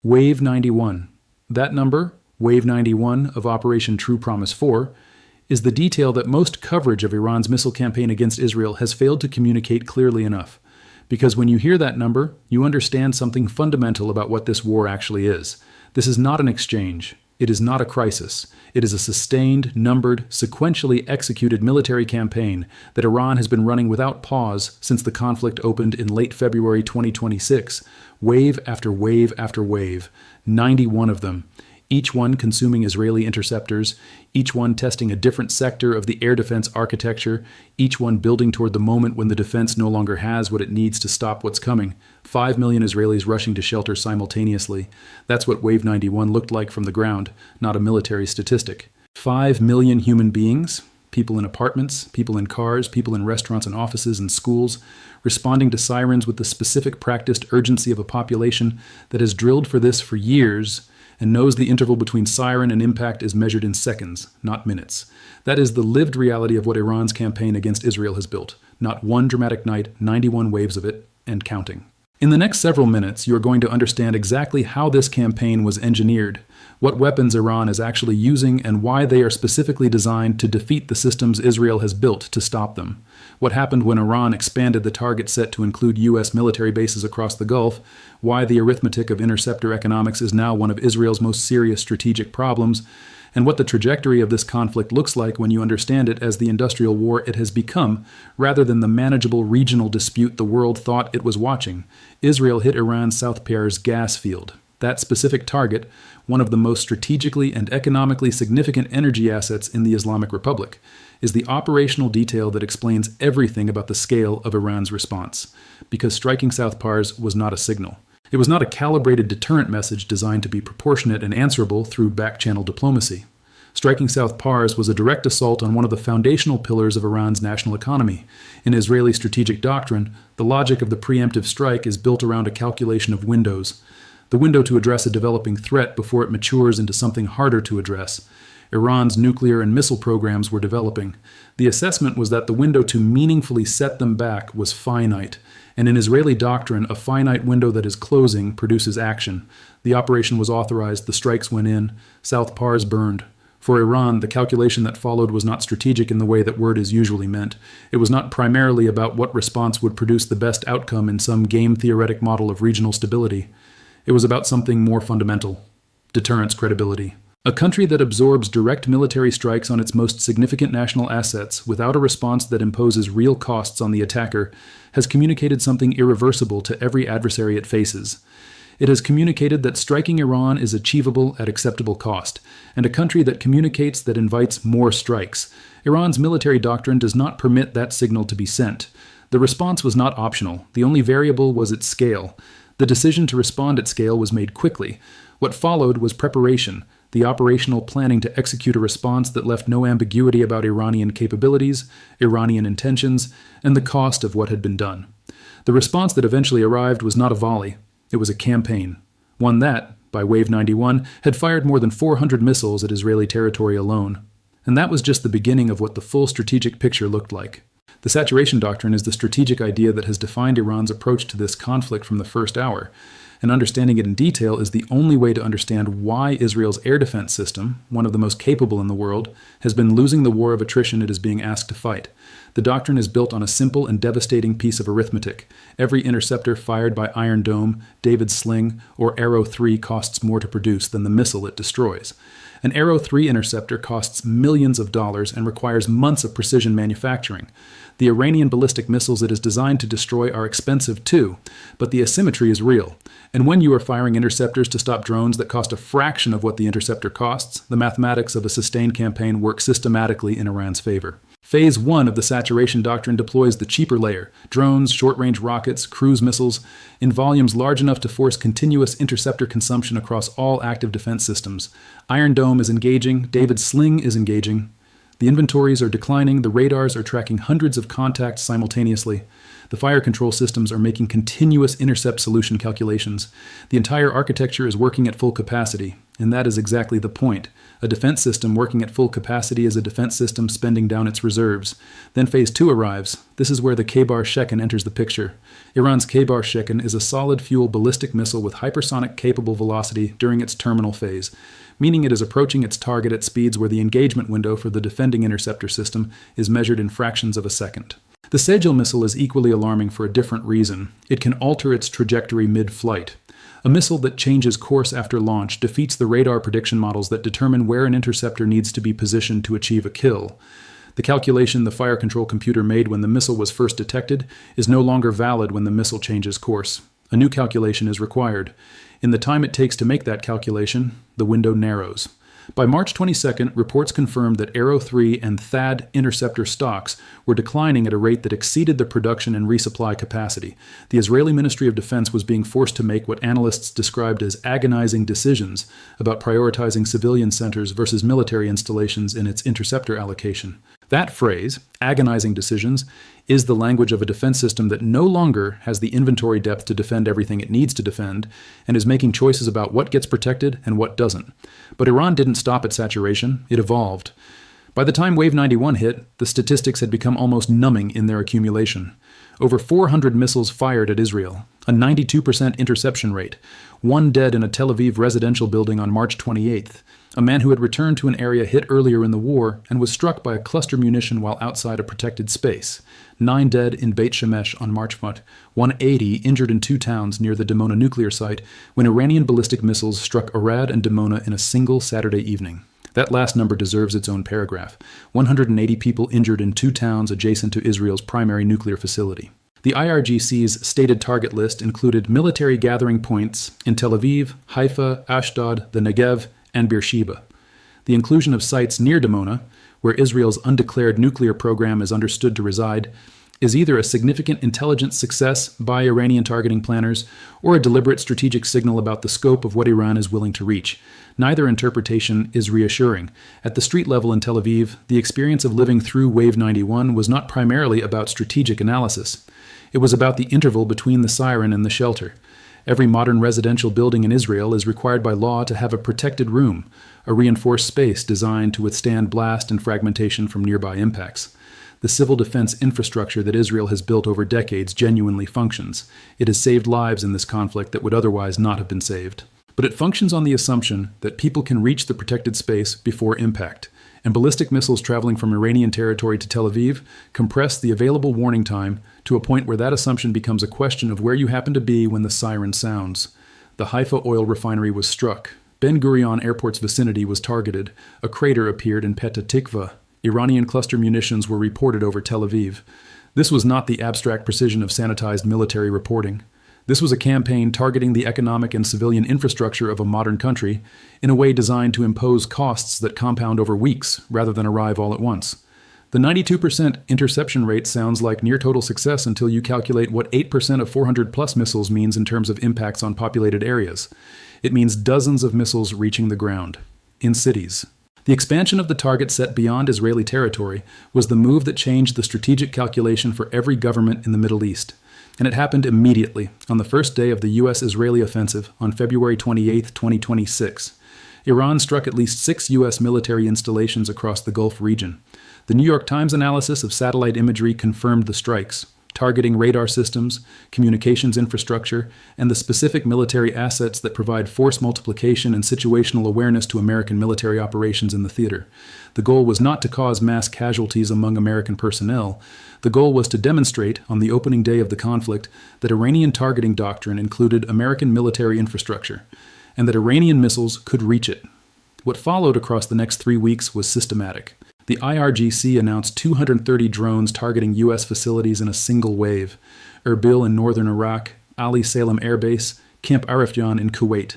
Wave 91. That number, Wave 91 of Operation True Promise 4, is the detail that most coverage of Iran's missile campaign against Israel has failed to communicate clearly enough. Because when you hear that number, you understand something fundamental about what this war actually is. This is not an exchange. It is not a crisis. It is a sustained, numbered, sequentially executed military campaign that Iran has been running without pause since the conflict opened in late February 2026, wave after wave after wave, 91 of them, each one consuming Israeli interceptors, each one testing a different sector of the air defense architecture, each one building toward the moment when the defense no longer has what it needs to stop what's coming. 5 million Israelis rushing to shelter simultaneously. That's what Wave 91 looked like from the ground, not a military statistic. 5 million human beings, people in apartments, people in cars, people in restaurants and offices and schools, responding to sirens with the specific practiced urgency of a population that has drilled for this for years and knows the interval between siren and impact is measured in seconds, not minutes. That is the lived reality of what Iran's campaign against Israel has built. Not one dramatic night, 91 waves of it, and counting. In the next several minutes, you are going to understand exactly how this campaign was engineered, what weapons Iran is actually using, and why they are specifically designed to defeat the systems Israel has built to stop them. What happened when Iran expanded the target set to include U.S. military bases across the Gulf, why the arithmetic of interceptor economics is now one of Israel's most serious strategic problems, and what the trajectory of this conflict looks like when you understand it as the industrial war it has become, rather than the manageable regional dispute the world thought it was watching. Israel hit Iran's South Pars gas field. That specific target, one of the most strategically and economically significant energy assets in the Islamic Republic, is the operational detail that explains everything about the scale of Iran's response, because striking South Pars was not a signal. It was not a calibrated deterrent message designed to be proportionate and answerable through back-channel diplomacy. Striking South Pars was a direct assault on one of the foundational pillars of Iran's national economy. In Israeli strategic doctrine, the logic of the preemptive strike is built around a calculation of windows. The window to address a developing threat before it matures into something harder to address. Iran's nuclear and missile programs were developing. The assessment was that the window to meaningfully set them back was finite, and in Israeli doctrine, a finite window that is closing produces action. The operation was authorized, the strikes went in, South Pars burned. For Iran, the calculation that followed was not strategic in the way that word is usually meant. It was not primarily about what response would produce the best outcome in some game-theoretic model of regional stability. It was about something more fundamental: deterrence credibility. A country that absorbs direct military strikes on its most significant national assets without a response that imposes real costs on the attacker has communicated something irreversible to every adversary it faces. It has communicated that striking Iran is achievable at acceptable cost, and a country that communicates that invites more strikes. Iran's military doctrine does not permit that signal to be sent. The response was not optional. The only variable was its scale. The decision to respond at scale was made quickly. What followed was preparation, the operational planning to execute a response that left no ambiguity about Iranian capabilities, Iranian intentions, and the cost of what had been done. The response that eventually arrived was not a volley. It was a campaign. One that, by Wave 91, had fired more than 400 missiles at Israeli territory alone. And that was just the beginning of what the full strategic picture looked like. The saturation doctrine is the strategic idea that has defined Iran's approach to this conflict from the first hour, and understanding it in detail is the only way to understand why Israel's air defense system, one of the most capable in the world, has been losing the war of attrition it is being asked to fight. The doctrine is built on a simple and devastating piece of arithmetic. Every interceptor fired by Iron Dome, David's Sling, or Arrow 3 costs more to produce than the missile it destroys. An Arrow 3 interceptor costs millions of dollars and requires months of precision manufacturing. The Iranian ballistic missiles it is designed to destroy are expensive too, but the asymmetry is real. And when you are firing interceptors to stop drones that cost a fraction of what the interceptor costs, the mathematics of a sustained campaign work systematically in Iran's favor. Phase 1 of the saturation doctrine deploys the cheaper layer, drones, short-range rockets, cruise missiles, in volumes large enough to force continuous interceptor consumption across all active defense systems. Iron Dome is engaging, David's Sling is engaging. The inventories are declining, the radars are tracking hundreds of contacts simultaneously. The fire control systems are making continuous intercept solution calculations. The entire architecture is working at full capacity. and that is exactly the point. A defense system working at full capacity is a defense system spending down its reserves. Then Phase 2 arrives. This is where the Kheibar Shekan enters the picture. Iran's Kheibar Shekan is a solid-fuel ballistic missile with hypersonic capable velocity during its terminal phase, meaning it is approaching its target at speeds where the engagement window for the defending interceptor system is measured in fractions of a second. The Sejjil missile is equally alarming for a different reason. It can alter its trajectory mid-flight. A missile that changes course after launch defeats the radar prediction models that determine where an interceptor needs to be positioned to achieve a kill. The calculation the fire control computer made when the missile was first detected is no longer valid when the missile changes course. A new calculation is required. In the time it takes to make that calculation, the window narrows. By March 22nd, reports confirmed that Arrow 3 and THAAD interceptor stocks were declining at a rate that exceeded the production and resupply capacity. The Israeli Ministry of Defense was being forced to make what analysts described as agonizing decisions about prioritizing civilian centers versus military installations in its interceptor allocation. That phrase, agonizing decisions, is the language of a defense system that no longer has the inventory depth to defend everything it needs to defend, and is making choices about what gets protected and what doesn't. But Iran didn't stop at saturation, it evolved. By the time Wave 91 hit, the statistics had become almost numbing in their accumulation. Over 400 missiles fired at Israel, a 92% interception rate, one dead in a Tel Aviv residential building on March 28th, a man who had returned to an area hit earlier in the war and was struck by a cluster munition while outside a protected space, 9 dead in Beit Shemesh on March 180 injured in 2 towns near the Dimona nuclear site when Iranian ballistic missiles struck Arad and Dimona in a single Saturday evening. That last number deserves its own paragraph. 180 people injured in 2 towns adjacent to Israel's primary nuclear facility. The IRGC's stated target list included military gathering points in Tel Aviv, Haifa, Ashdod, the Negev, and Beersheba. The inclusion of sites near Dimona, where Israel's undeclared nuclear program is understood to reside, is either a significant intelligence success by Iranian targeting planners or a deliberate strategic signal about the scope of what Iran is willing to reach. Neither interpretation is reassuring. At the street level in Tel Aviv, the experience of living through Wave 91 was not primarily about strategic analysis. It was about the interval between the siren and the shelter. Every modern residential building in Israel is required by law to have a protected room, a reinforced space designed to withstand blast and fragmentation from nearby impacts. The civil defense infrastructure that Israel has built over decades genuinely functions. It has saved lives in this conflict that would otherwise not have been saved. But it functions on the assumption that people can reach the protected space before impact, and ballistic missiles traveling from Iranian territory to Tel Aviv compress the available warning time to a point where that assumption becomes a question of where you happen to be when the siren sounds. The Haifa oil refinery was struck. Ben Gurion Airport's vicinity was targeted. A crater appeared in Petah Tikva. Iranian cluster munitions were reported over Tel Aviv. This was not the abstract precision of sanitized military reporting. This was a campaign targeting the economic and civilian infrastructure of a modern country in a way designed to impose costs that compound over weeks rather than arrive all at once. The 92% interception rate sounds like near total success until you calculate what 8% of 400-plus missiles means in terms of impacts on populated areas. It means dozens of missiles reaching the ground, in cities. The expansion of the target set beyond Israeli territory was the move that changed the strategic calculation for every government in the Middle East. And it happened immediately, on the first day of the U.S.-Israeli offensive on February 28, 2026. Iran struck at least 6 U.S. military installations across the Gulf region. The New York Times analysis of satellite imagery confirmed the strikes, targeting radar systems, communications infrastructure, and the specific military assets that provide force multiplication and situational awareness to American military operations in the theater. The goal was not to cause mass casualties among American personnel. The goal was to demonstrate, on the opening day of the conflict, that Iranian targeting doctrine included American military infrastructure, and that Iranian missiles could reach it. What followed across the next 3 weeks was systematic. The IRGC announced 230 drones targeting U.S. facilities in a single wave: Erbil in northern Iraq, Ali Salem Air Base, Camp Arifjan in Kuwait.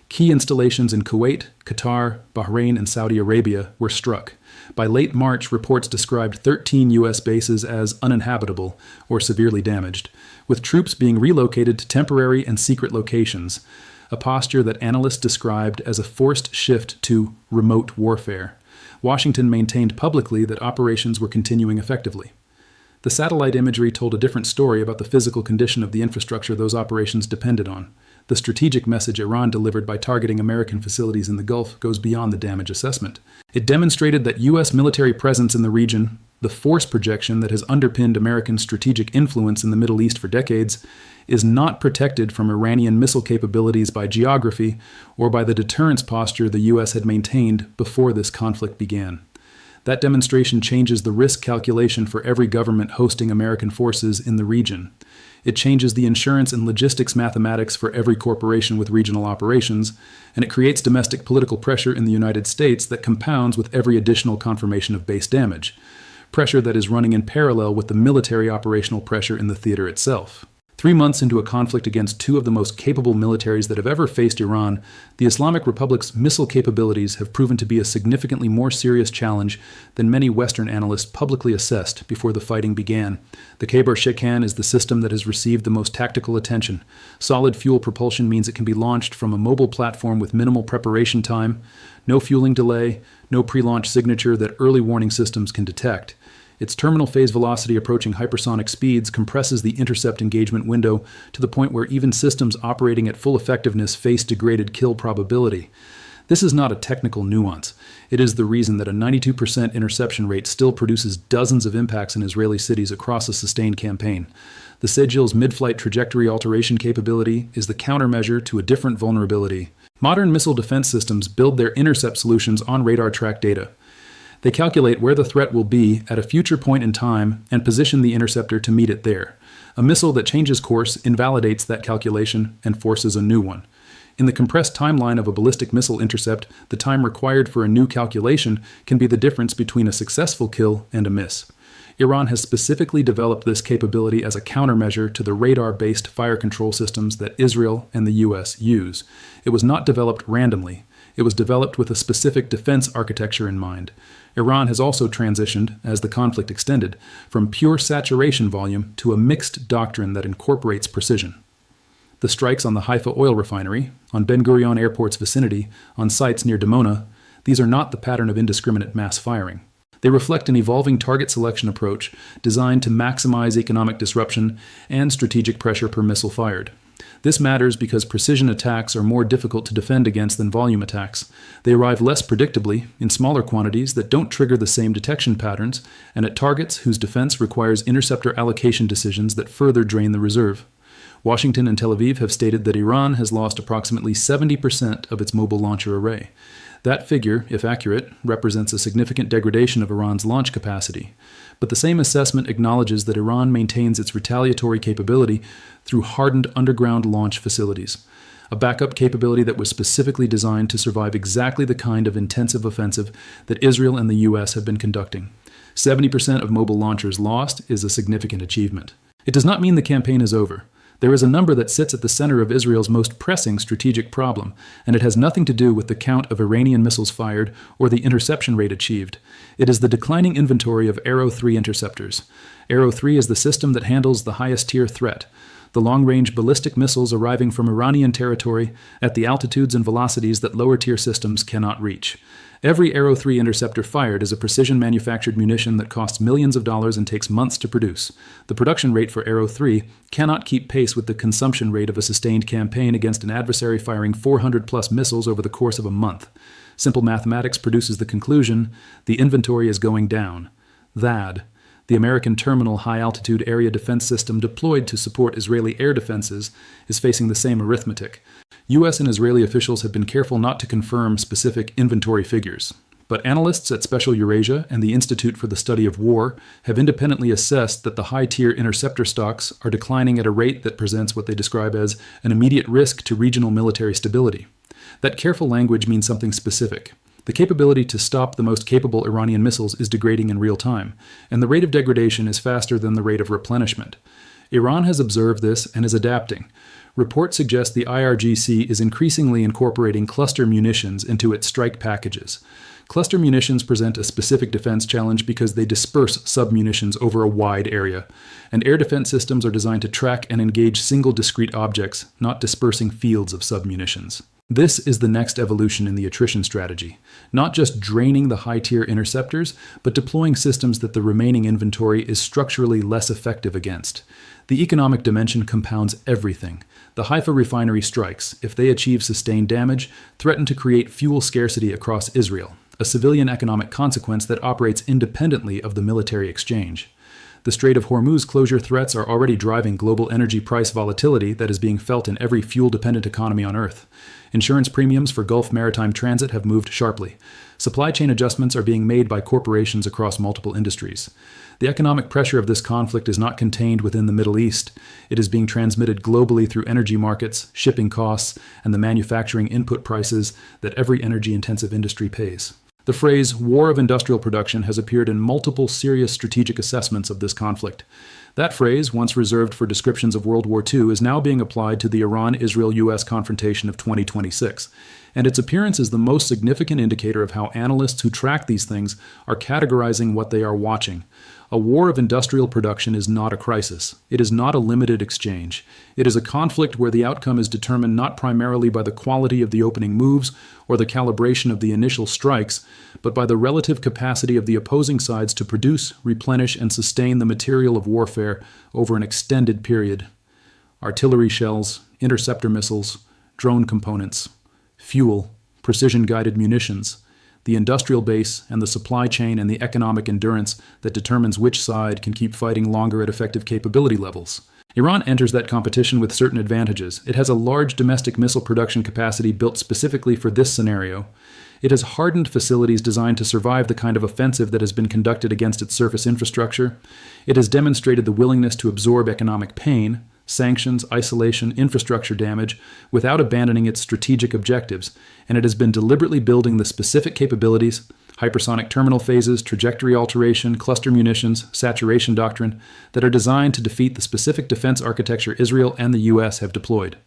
Key installations in Kuwait, Qatar, Bahrain, and Saudi Arabia were struck. By late March, reports described 13 U.S. bases as uninhabitable or severely damaged, with troops being relocated to temporary and secret locations, a posture that analysts described as a forced shift to remote warfare. Washington maintained publicly that operations were continuing effectively. The satellite imagery told a different story about the physical condition of the infrastructure those operations depended on. The strategic message Iran delivered by targeting American facilities in the Gulf goes beyond the damage assessment. It demonstrated that U.S. military presence in the region, the force projection that has underpinned American strategic influence in the Middle East for decades, is not protected from Iranian missile capabilities by geography or by the deterrence posture the U.S. had maintained before this conflict began. That demonstration changes the risk calculation for every government hosting American forces in the region. It changes the insurance and logistics mathematics for every corporation with regional operations, and it creates domestic political pressure in the United States that compounds with every additional confirmation of base damage, pressure that is running in parallel with the military operational pressure in the theater itself. 3 months into a conflict against two of the most capable militaries that have ever faced Iran, the Islamic Republic's missile capabilities have proven to be a significantly more serious challenge than many Western analysts publicly assessed before the fighting began. The Kheibar Shekan is the system that has received the most tactical attention. Solid fuel propulsion means it can be launched from a mobile platform with minimal preparation time, no fueling delay, no pre-launch signature that early warning systems can detect. Its terminal phase velocity approaching hypersonic speeds compresses the intercept engagement window to the point where even systems operating at full effectiveness face degraded kill probability. This is not a technical nuance. It is the reason that a 92% interception rate still produces dozens of impacts in Israeli cities across a sustained campaign. The Sejjil's mid-flight trajectory alteration capability is the countermeasure to a different vulnerability. Modern missile defense systems build their intercept solutions on radar track data. They calculate where the threat will be at a future point in time and position the interceptor to meet it there. A missile that changes course invalidates that calculation and forces a new one. In the compressed timeline of a ballistic missile intercept, the time required for a new calculation can be the difference between a successful kill and a miss. Iran has specifically developed this capability as a countermeasure to the radar-based fire control systems that Israel and the U.S. use. It was not developed randomly. It was developed with a specific defense architecture in mind. Iran has also transitioned, as the conflict extended, from pure saturation volume to a mixed doctrine that incorporates precision. The strikes on the Haifa oil refinery, on Ben Gurion Airport's vicinity, on sites near Dimona, these are not the pattern of indiscriminate mass firing. They reflect an evolving target selection approach designed to maximize economic disruption and strategic pressure per missile fired. This matters because precision attacks are more difficult to defend against than volume attacks. They arrive less predictably, in smaller quantities that don't trigger the same detection patterns, and at targets whose defense requires interceptor allocation decisions that further drain the reserve. Washington and Tel Aviv have stated that Iran has lost approximately 70% of its mobile launcher array. That figure, if accurate, represents a significant degradation of Iran's launch capacity. But the same assessment acknowledges that Iran maintains its retaliatory capability through hardened underground launch facilities, a backup capability that was specifically designed to survive exactly the kind of intensive offensive that Israel and the U.S. have been conducting. 70% of mobile launchers lost is a significant achievement. It does not mean the campaign is over. There is a number that sits at the center of Israel's most pressing strategic problem, and it has nothing to do with the count of Iranian missiles fired or the interception rate achieved. It is the declining inventory of Arrow 3 interceptors. Arrow 3 is the system that handles the highest tier threat, the long-range ballistic missiles arriving from Iranian territory at the altitudes and velocities that lower-tier systems cannot reach. Every Arrow 3 interceptor fired is a precision-manufactured munition that costs millions of dollars and takes months to produce. The production rate for Arrow 3 cannot keep pace with the consumption rate of a sustained campaign against an adversary firing 400-plus missiles over the course of a month. Simple mathematics produces the conclusion, the inventory is going down. THAAD, the American Terminal High-Altitude Area Defense System deployed to support Israeli air defenses, is facing the same arithmetic. U.S. and Israeli officials have been careful not to confirm specific inventory figures, but analysts at Special Eurasia and the Institute for the Study of War have independently assessed that the high-tier interceptor stocks are declining at a rate that presents what they describe as an immediate risk to regional military stability. That careful language means something specific. The capability to stop the most capable Iranian missiles is degrading in real time, and the rate of degradation is faster than the rate of replenishment. Iran has observed this and is adapting. Reports suggest the IRGC is increasingly incorporating cluster munitions into its strike packages. Cluster munitions present a specific defense challenge because they disperse sub-munitions over a wide area, and air defense systems are designed to track and engage single discrete objects, not dispersing fields of sub-munitions. This is the next evolution in the attrition strategy, not just draining the high-tier interceptors, but deploying systems that the remaining inventory is structurally less effective against. The economic dimension compounds everything. The Haifa refinery strikes, if they achieve sustained damage, threaten to create fuel scarcity across Israel, a civilian economic consequence that operates independently of the military exchange. The Strait of Hormuz closure threats are already driving global energy price volatility that is being felt in every fuel-dependent economy on Earth. Insurance premiums for Gulf maritime transit have moved sharply. Supply chain adjustments are being made by corporations across multiple industries. The economic pressure of this conflict is not contained within the Middle East. It is being transmitted globally through energy markets, shipping costs, and the manufacturing input prices that every energy-intensive industry pays. The phrase war of industrial production has appeared in multiple serious strategic assessments of this conflict. That phrase, once reserved for descriptions of World War II, is now being applied to the Iran-Israel-US confrontation of 2026, and its appearance is the most significant indicator of how analysts who track these things are categorizing what they are watching. A war of industrial production is not a crisis. It is not a limited exchange. It is a conflict where the outcome is determined not primarily by the quality of the opening moves or the calibration of the initial strikes, but by the relative capacity of the opposing sides to produce, replenish, and sustain the material of warfare over an extended period. Artillery shells, interceptor missiles, drone components, fuel, precision-guided munitions, the industrial base and the supply chain and the economic endurance that determines which side can keep fighting longer at effective capability levels. Iran enters that competition with certain advantages. It has a large domestic missile production capacity built specifically for this scenario. It has hardened facilities designed to survive the kind of offensive that has been conducted against its surface infrastructure. It has demonstrated the willingness to absorb economic pain, sanctions, isolation, infrastructure damage, without abandoning its strategic objectives, and it has been deliberately building the specific capabilities, hypersonic terminal phases, trajectory alteration, cluster munitions, saturation doctrine, that are designed to defeat the specific defense architecture Israel and the U.S. have deployed.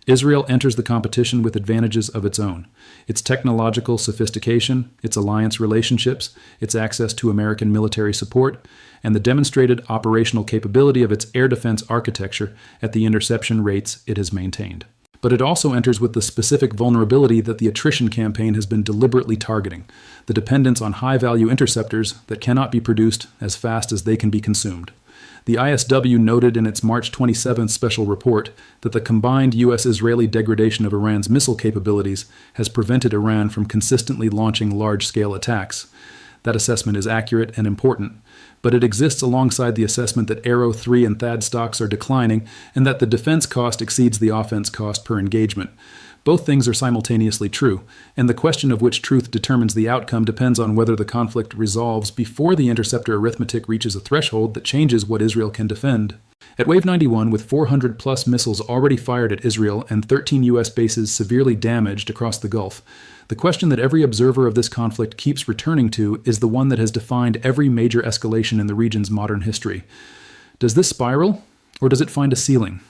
Israel enters the competition with advantages of its own. Its technological sophistication, its alliance relationships, its access to American military support, and the demonstrated operational capability of its air defense architecture at the interception rates it has maintained. But it also enters with the specific vulnerability that the attrition campaign has been deliberately targeting, the dependence on high-value interceptors that cannot be produced as fast as they can be consumed. The ISW noted in its March 27th special report that the combined U.S.-Israeli degradation of Iran's missile capabilities has prevented Iran from consistently launching large-scale attacks. That assessment is accurate and important, but it exists alongside the assessment that Arrow 3 and THAAD stocks are declining and that the defense cost exceeds the offense cost per engagement. Both things are simultaneously true, and the question of which truth determines the outcome depends on whether the conflict resolves before the interceptor arithmetic reaches a threshold that changes what Israel can defend. At Wave 91, with 400-plus missiles already fired at Israel and 13 U.S. bases severely damaged across the Gulf, the question that every observer of this conflict keeps returning to is the one that has defined every major escalation in the region's modern history. Does this spiral, or does it find a ceiling?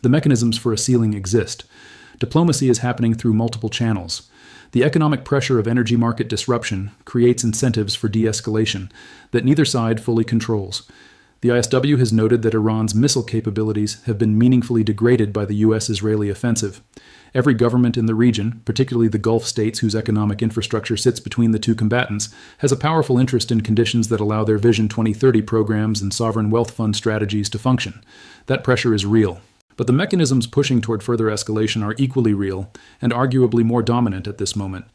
The mechanisms for a ceiling exist. Diplomacy is happening through multiple channels. The economic pressure of energy market disruption creates incentives for de-escalation that neither side fully controls. The ISW has noted that Iran's missile capabilities have been meaningfully degraded by the U.S.-Israeli offensive. Every government in the region, particularly the Gulf states whose economic infrastructure sits between the two combatants, has a powerful interest in conditions that allow their Vision 2030 programs and sovereign wealth fund strategies to function. That pressure is real. But the mechanisms pushing toward further escalation are equally real and arguably more dominant at this moment.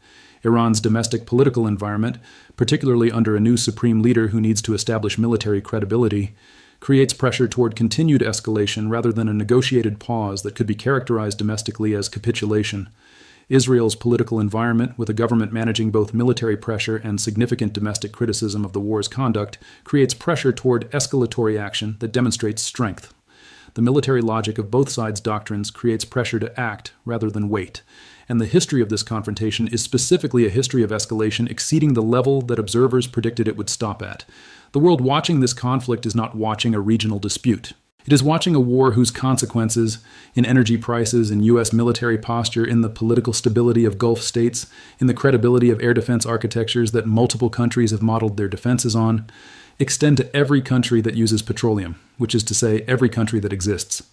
Iran's domestic political environment, particularly under a new supreme leader who needs to establish military credibility, creates pressure toward continued escalation rather than a negotiated pause that could be characterized domestically as capitulation. Israel's political environment, with a government managing both military pressure and significant domestic criticism of the war's conduct, creates pressure toward escalatory action that demonstrates strength. The military logic of both sides' doctrines creates pressure to act rather than wait, and the history of this confrontation is specifically a history of escalation exceeding the level that observers predicted it would stop at. The world watching this conflict is not watching a regional dispute. It is watching a war whose consequences, in energy prices, in U.S. military posture, in the political stability of Gulf states, in the credibility of air defense architectures that multiple countries have modeled their defenses on, extend to every country that uses petroleum, which is to say every country that exists.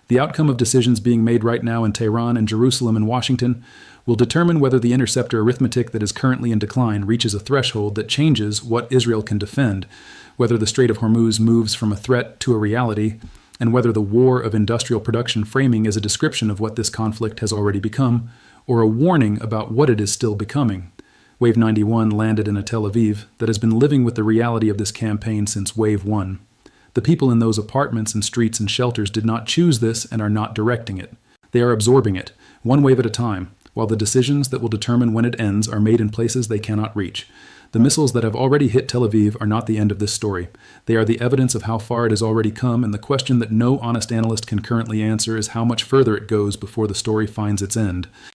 The outcome of decisions being made right now in Tehran and Jerusalem and Washington will determine whether the interceptor arithmetic that is currently in decline reaches a threshold that changes what Israel can defend, whether the Strait of Hormuz moves from a threat to a reality, and whether the war of industrial production framing is a description of what this conflict has already become, or a warning about what it is still becoming. Wave 91 landed in a Tel Aviv that has been living with the reality of this campaign since Wave 1. The people in those apartments and streets and shelters did not choose this and are not directing it. They are absorbing it, one wave at a time, while the decisions that will determine when it ends are made in places they cannot reach. The missiles that have already hit Tel Aviv are not the end of this story. They are the evidence of how far it has already come, and the question that no honest analyst can currently answer is how much further it goes before the story finds its end.